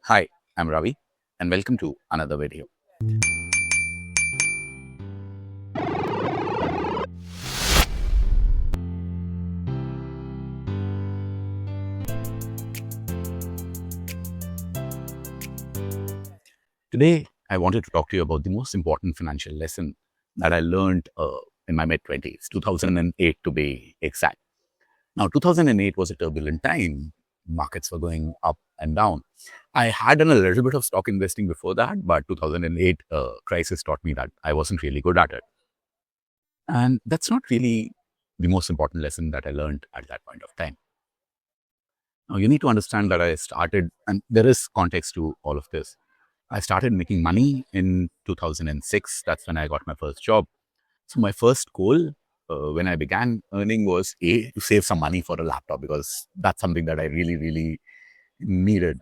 Hi, I'm Ravi and welcome to another video. Today, I wanted to talk to you about the most important financial lesson that I learned in my mid-20s, 2008 to be exact. Now, 2008 was a turbulent time. Markets were going up and down. I had done a little bit of stock investing before that, but 2008 crisis taught me that I wasn't really good at it. And that's not really the most important lesson that I learned at that point of time. Now, you need to understand that I started, and there is context to all of this. I started making money in 2006. That's when I got my first job. So my first goal when I began earning was to save some money for a laptop because that's something that I really, really needed.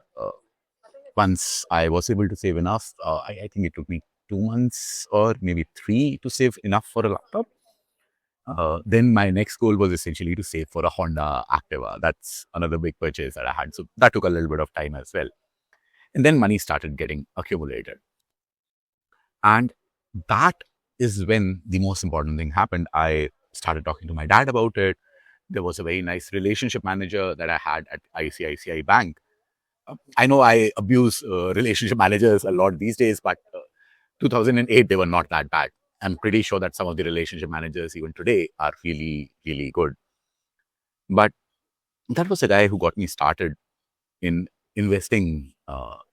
Once I was able to save enough, I think it took me 2 months or maybe three to save enough for a laptop. Then my next goal was essentially to save for a Honda Activa. That's another big purchase that I had. So that took a little bit of time as well. And then money started getting accumulated. And that is when the most important thing happened. I started talking to my dad about it. There was a very nice relationship manager that I had at ICICI Bank. I know I abuse relationship managers a lot these days, but 2008, they were not that bad. I'm pretty sure that some of the relationship managers even today are really, really good. But that was a guy who got me started in investing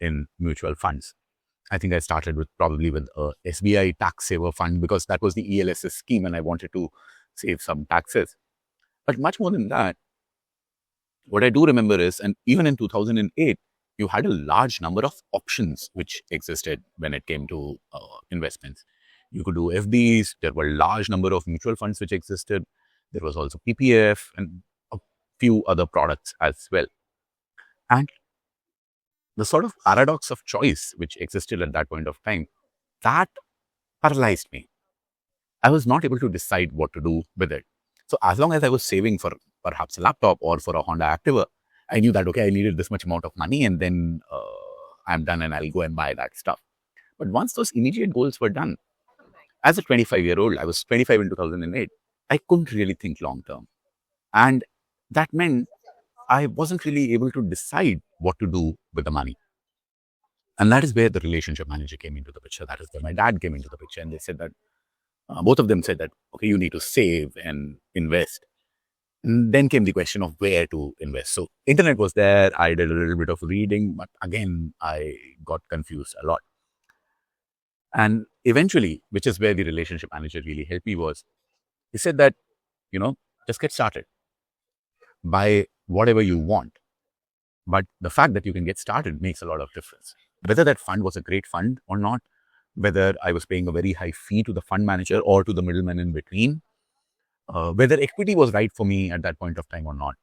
in mutual funds. I think I started probably with a SBI tax saver fund because that was the ELSS scheme and I wanted to save some taxes. But much more than that, what I do remember is, and even in 2008, you had a large number of options which existed when it came to investments. You could do FDs, there were a large number of mutual funds which existed. There was also PPF and a few other products as well. And the sort of paradox of choice which existed at that point of time, that paralyzed me. I was not able to decide what to do with it. So as long as I was saving for perhaps a laptop or for a Honda Activa, I knew that, okay, I needed this much amount of money and then I'm done and I'll go and buy that stuff. But once those immediate goals were done, as a 25-year-old, I was 25 in 2008, I couldn't really think long term. And that meant I wasn't really able to decide what to do with the money. And that is where the relationship manager came into the picture. That is where my dad came into the picture. And they said that, both of them said that, okay, you need to save and invest. And then came the question of where to invest. So internet was there. I did a little bit of reading, but again, I got confused a lot. And eventually, which is where the relationship manager really helped me, was he said that, just get started. Buy whatever you want. But the fact that you can get started makes a lot of difference. Whether that fund was a great fund or not, whether I was paying a very high fee to the fund manager or to the middleman in between, whether equity was right for me at that point of time or not.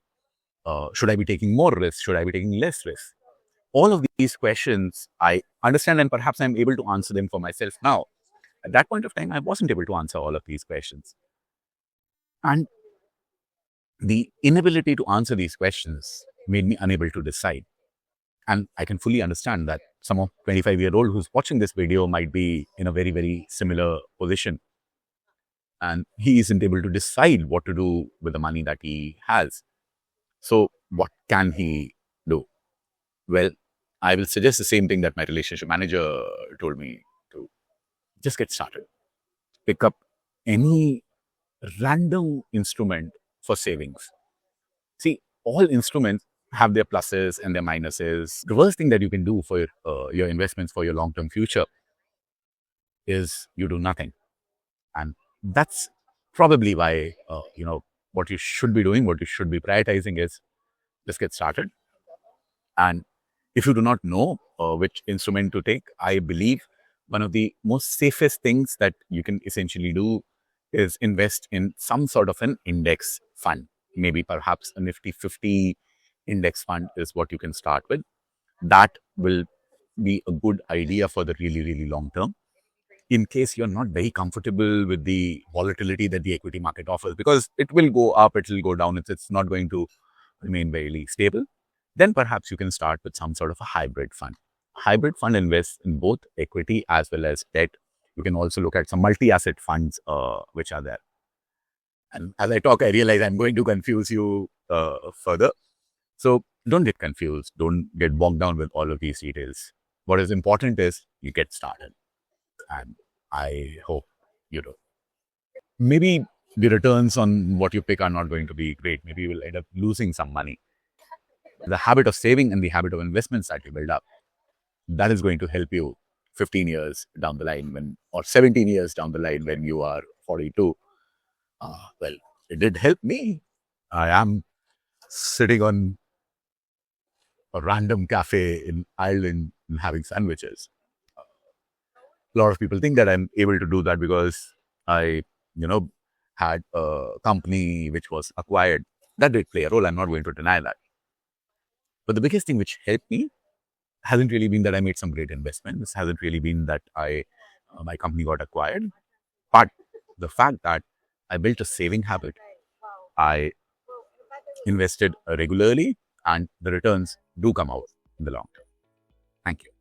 Should I be taking more risk? Should I be taking less risk? All of these questions I understand and perhaps I'm able to answer them for myself now. At that point of time, I wasn't able to answer all of these questions. And the inability to answer these questions made me unable to decide. And I can fully understand that some of 25-year-old who's watching this video might be in a very, very similar position. And he isn't able to decide what to do with the money that he has. So what can he do? Well, I will suggest the same thing that my relationship manager told me to. Just get started. Pick up any random instrument for savings. See, all instruments have their pluses and their minuses. The worst thing that you can do for your investments for your long-term future is you do nothing. And that's probably why, what you should be doing, what you should be prioritizing is just get started. And if you do not know which instrument to take, I believe one of the most safest things that you can essentially do is invest in some sort of an index fund. Maybe perhaps a Nifty 50 index fund is what you can start with. That will be a good idea for the really, really long term. In case you're not very comfortable with the volatility that the equity market offers, because it will go up, it will go down, it's not going to remain very stable, then perhaps you can start with some sort of a hybrid fund. hybrid fund invests in both equity as well as debt. You can also look at some multi-asset funds which are there. And as I talk, I realize I'm going to confuse you further. So don't get confused. Don't get bogged down with all of these details. What is important is you get started. And I hope you do. Maybe the returns on what you pick are not going to be great. Maybe you will end up losing some money. The habit of saving and the habit of investments that you build up, that is going to help you 15 years down the line or 17 years down the line when you are 42. Well, it did help me. I am sitting on a random cafe in Ireland and having sandwiches. A lot of people think that I'm able to do that because I, had a company which was acquired. That did play a role. I'm not going to deny that. But the biggest thing which helped me hasn't really been that I made some great investment. This hasn't really been that my company got acquired, but the fact that I built a saving habit, I invested regularly, and the returns do come out in the long term. Thank you.